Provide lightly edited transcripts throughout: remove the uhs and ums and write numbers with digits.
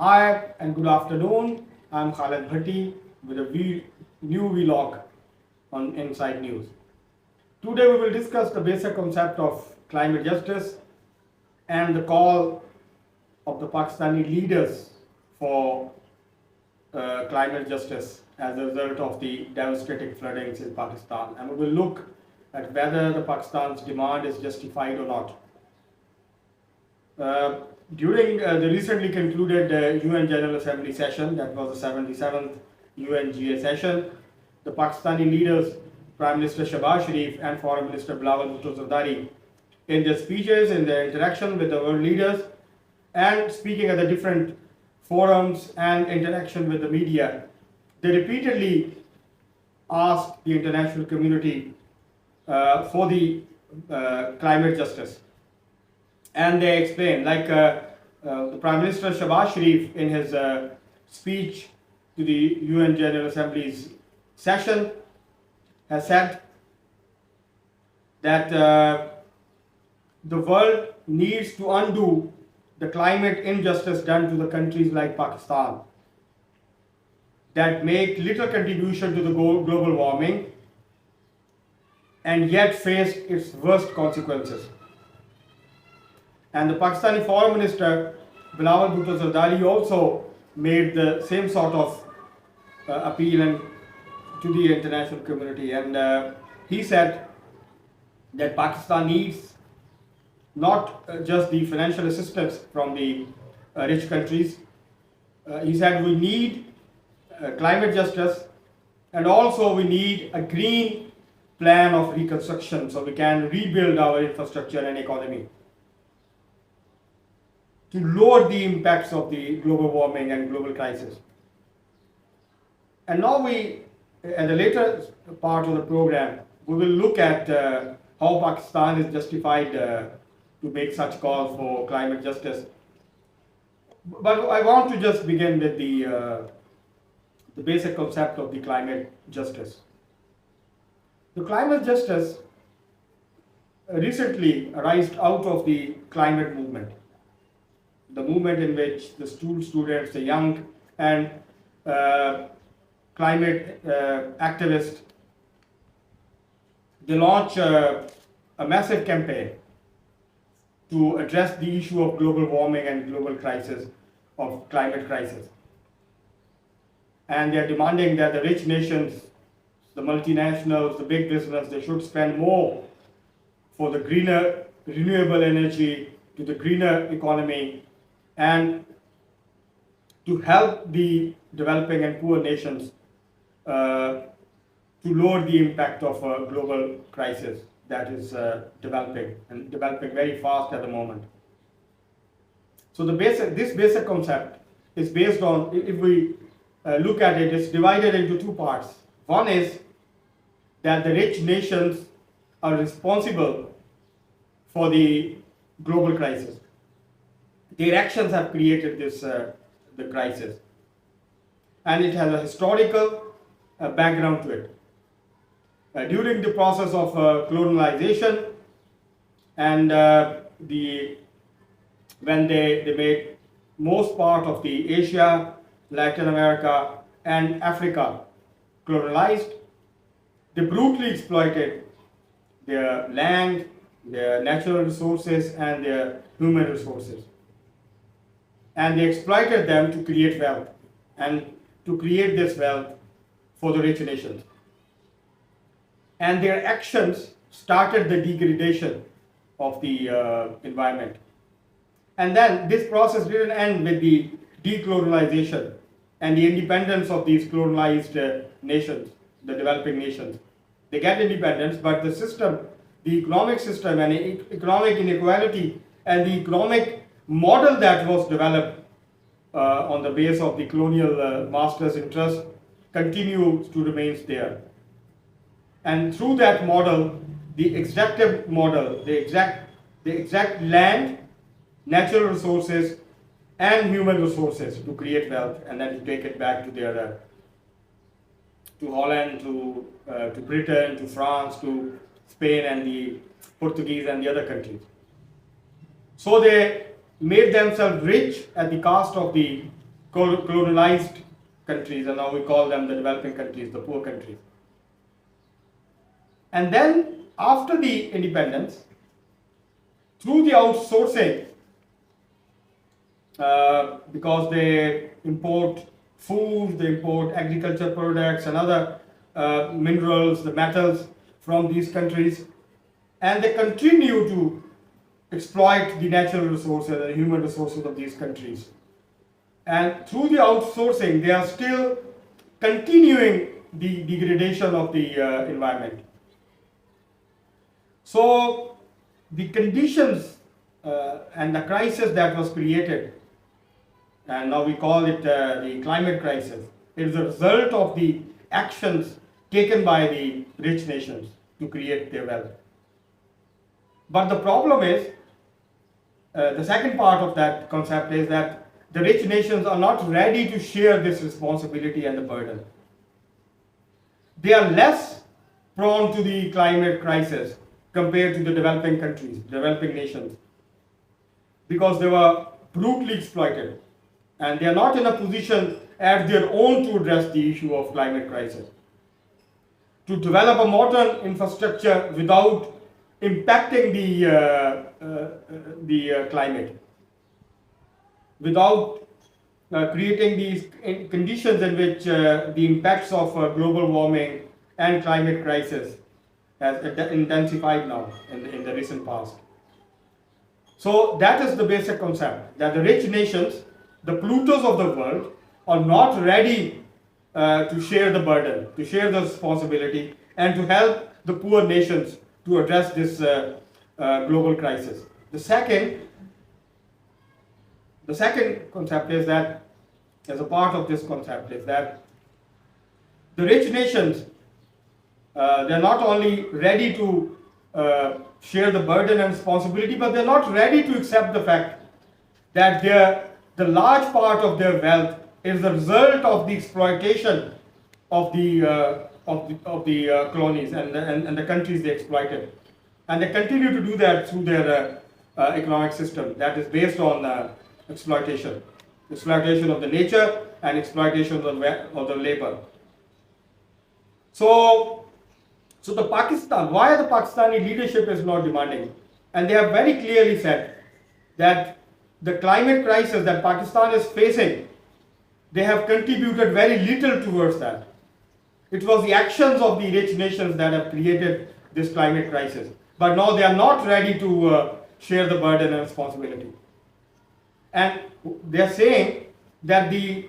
Hi and good afternoon. I'm Khaled Bhatti with a new vlog on Inside News. Today we will discuss the basic concept of climate justice and the call of the Pakistani leaders for climate justice as a result of the devastating floodings in Pakistan. And we will look at whether the Pakistan's demand is justified or not. During the recently concluded UN General Assembly session, that was the 77th UNGA session, the Pakistani leaders, Prime Minister Shahbaz Sharif and Foreign Minister Bilawal Bhutto Zardari, in their speeches, in their interaction with the world leaders, and speaking at the different forums and interaction with the media, they repeatedly asked the international community for the climate justice. And they explained, like the Prime Minister Shahbaz Sharif in his speech to the UN General Assembly's session has said that the world needs to undo the climate injustice done to the countries like Pakistan that make little contribution to the global warming and yet face its worst consequences. And the Pakistani Foreign Minister Bilawal Bhutto Zardari also made the same sort of appeal to the international community. And he said that Pakistan needs not just the financial assistance from the rich countries. He said we need climate justice, and also we need a green plan of reconstruction so we can rebuild our infrastructure and economy to lower the impacts of the global warming and global crisis. And now at the later part of the program, we will look at how Pakistan is justified to make such calls for climate justice. But I want to just begin with the basic concept of the climate justice. The climate justice recently arose out of the climate movement. The movement in which the students, the young and climate activists, they launch a massive campaign to address the issue of global warming and global crisis, of climate crisis. And they are demanding that the rich nations, the multinationals, the big business, they should spend more for the greener renewable energy, to the greener economy, and to help the developing and poor nations to lower the impact of a global crisis that is developing very fast at the moment. So this basic concept is based on, if we look at it, it's divided into two parts. One is that the rich nations are responsible for the global crisis. Their actions have created the crisis, and it has a historical background to it. During the process of colonization and when they made most part of the Asia, Latin America and Africa colonized, they brutally exploited their land, their natural resources and their human resources. And they exploited them to create wealth and to create this wealth for the rich nations. And their actions started the degradation of the environment. And then this process didn't end with the decolonization and the independence of these colonized nations, the developing nations. They get independence, but the system, the economic system and economic inequality and the economic model that was developed on the base of the colonial masters' interest continues to remain there. And through that model, the extractive model, the exact land, natural resources and human resources to create wealth and then to take it back to their to Holland, to Britain, to France, to Spain and the Portuguese and the other countries. So they made themselves rich at the cost of the colonized countries, and now we call them the developing countries, the poor countries. And then after the independence, through the outsourcing, because they import food, they import agriculture products and other minerals, the metals from these countries, and they continue to exploit the natural resources and human resources of these countries. And through the outsourcing, they are still continuing the degradation of the environment. So the conditions and the crisis that was created, and now we call it the climate crisis, is a result of the actions taken by the rich nations to create their wealth. But the problem is, the second part of that concept is that the rich nations are not ready to share this responsibility and the burden. They are less prone to the climate crisis compared to the developing countries, developing nations, because they were brutally exploited, and they are not in a position at their own to address the issue of climate crisis, to develop a modern infrastructure without impacting the climate, without creating these conditions in which the impacts of global warming and climate crisis has intensified now in the recent past. So that is the basic concept, that the rich nations, the polluters of the world, are not ready to share the burden, to share the responsibility, and to help the poor nations to address this global crisis. The second concept is that, as a part of this concept, is that the rich nations, they're not only ready to share the burden and responsibility, but they're not ready to accept the fact that the large part of their wealth is the result of the exploitation of the colonies and the countries they exploited, and they continue to do that through their economic system that is based on exploitation of the nature and exploitation of the labor. So the Pakistan, why the Pakistani leadership is not demanding, and they have very clearly said that the climate crisis that Pakistan is facing, they have contributed very little towards that. It was the actions of the rich nations that have created this climate crisis. But now they are not ready to share the burden and responsibility. And they are saying that the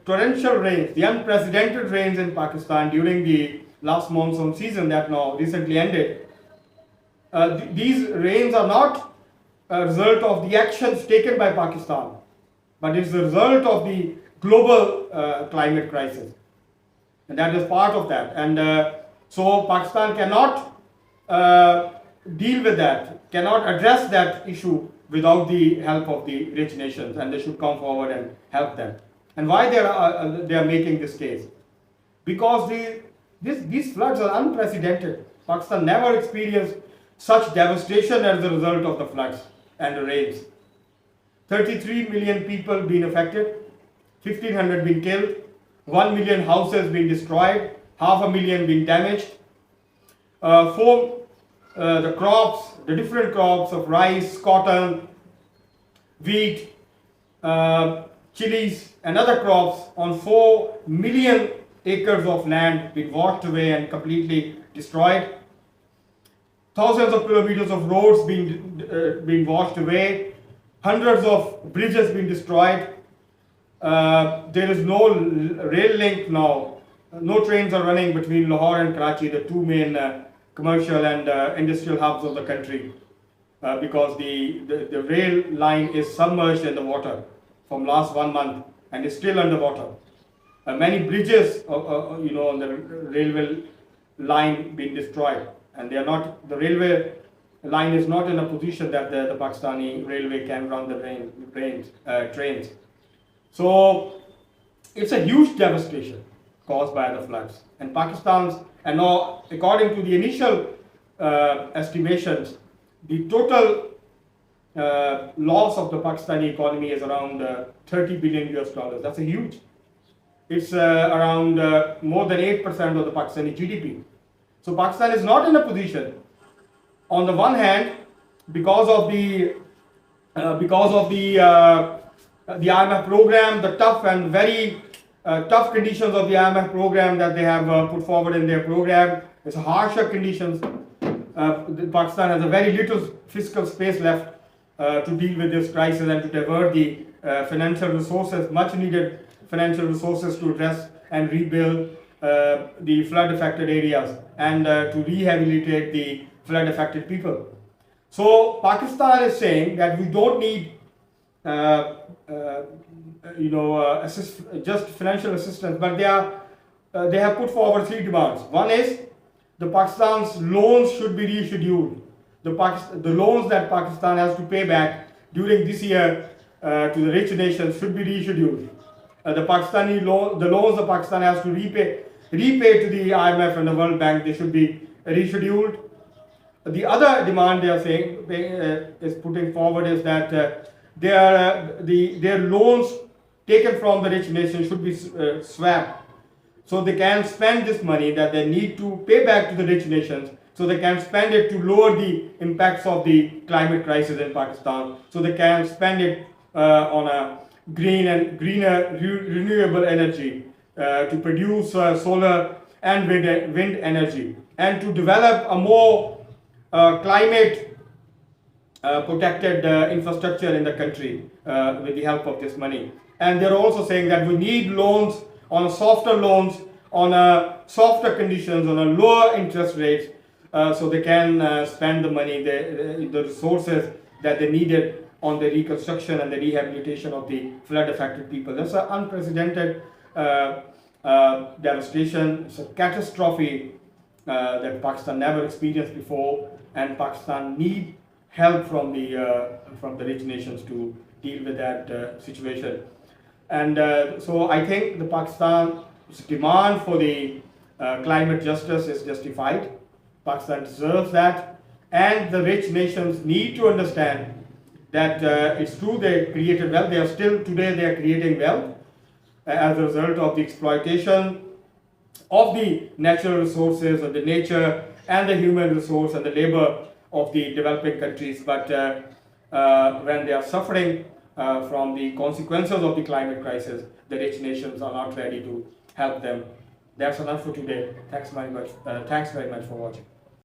torrential rains, the unprecedented rains in Pakistan during the last monsoon season that now recently ended, these rains are not a result of the actions taken by Pakistan, but it's the result of the global climate crisis. And that is part of that. And so Pakistan cannot deal with that, cannot address that issue without the help of the rich nations, and they should come forward and help them. And why they are making this case? Because these floods are unprecedented. Pakistan never experienced such devastation as a result of the floods and the rains. 33 million people been affected, 1,500 been killed, 1 million houses been destroyed, 500,000 been damaged. The crops, the different crops of rice, cotton, wheat, chilies and other crops on 4 million acres of land been washed away and completely destroyed. Thousands of kilometers of roads being washed away. Hundreds of bridges been destroyed. There is no rail link now. No trains are running between Lahore and Karachi, the two main commercial and industrial hubs of the country, because the rail line is submerged in the water from last 1 month and is still underwater. Many bridges, on the railway line being destroyed, and they are not. The railway line is not in a position that the Pakistani railway can run the trains. So it's a huge devastation caused by the floods. And Pakistan's, and now according to the initial estimations, the total loss of the Pakistani economy is around $30 billion US dollars. That's a huge. It's around more than 8% of the Pakistani GDP. So Pakistan is not in a position, on the one hand, because of the IMF program, the tough and very tough conditions of the IMF program that they have put forward in their program. It's harsher conditions. Pakistan has a very little fiscal space left to deal with this crisis and to divert the financial resources, much needed financial resources to address and rebuild the flood affected areas and to rehabilitate the flood affected people. So Pakistan is saying that we don't need just financial assistance, but they have put forward three demands. One is the Pakistan's loans should be rescheduled. The loans that Pakistan has to pay back during this year to the rich nations should be rescheduled. The loans that Pakistan has to repay to the IMF and the World Bank, they should be rescheduled. The other demand they are saying is putting forward is that their loans taken from the rich nations should be swapped, so they can spend this money that they need to pay back to the rich nations, so they can spend it to lower the impacts of the climate crisis in Pakistan, so they can spend it on a greener renewable energy to produce solar and wind energy, and to develop a more climate protected infrastructure in the country with the help of this money. And they're also saying that we need loans on softer conditions, on a lower interest rates, so they can spend the money, the resources that they needed on the reconstruction and the rehabilitation of the flood affected people. That's an unprecedented devastation. It's a catastrophe that Pakistan never experienced before, and Pakistan need help from the rich nations to deal with that situation. And so I think the Pakistan's demand for the climate justice is justified. Pakistan deserves that, and the rich nations need to understand that it's true they created wealth. They are creating wealth as a result of the exploitation of the natural resources, of the nature and the human resource and the labor of the developing countries. But when they are suffering from the consequences of the climate crisis, the rich nations are not ready to help them. That's enough for today. Thanks very much for watching.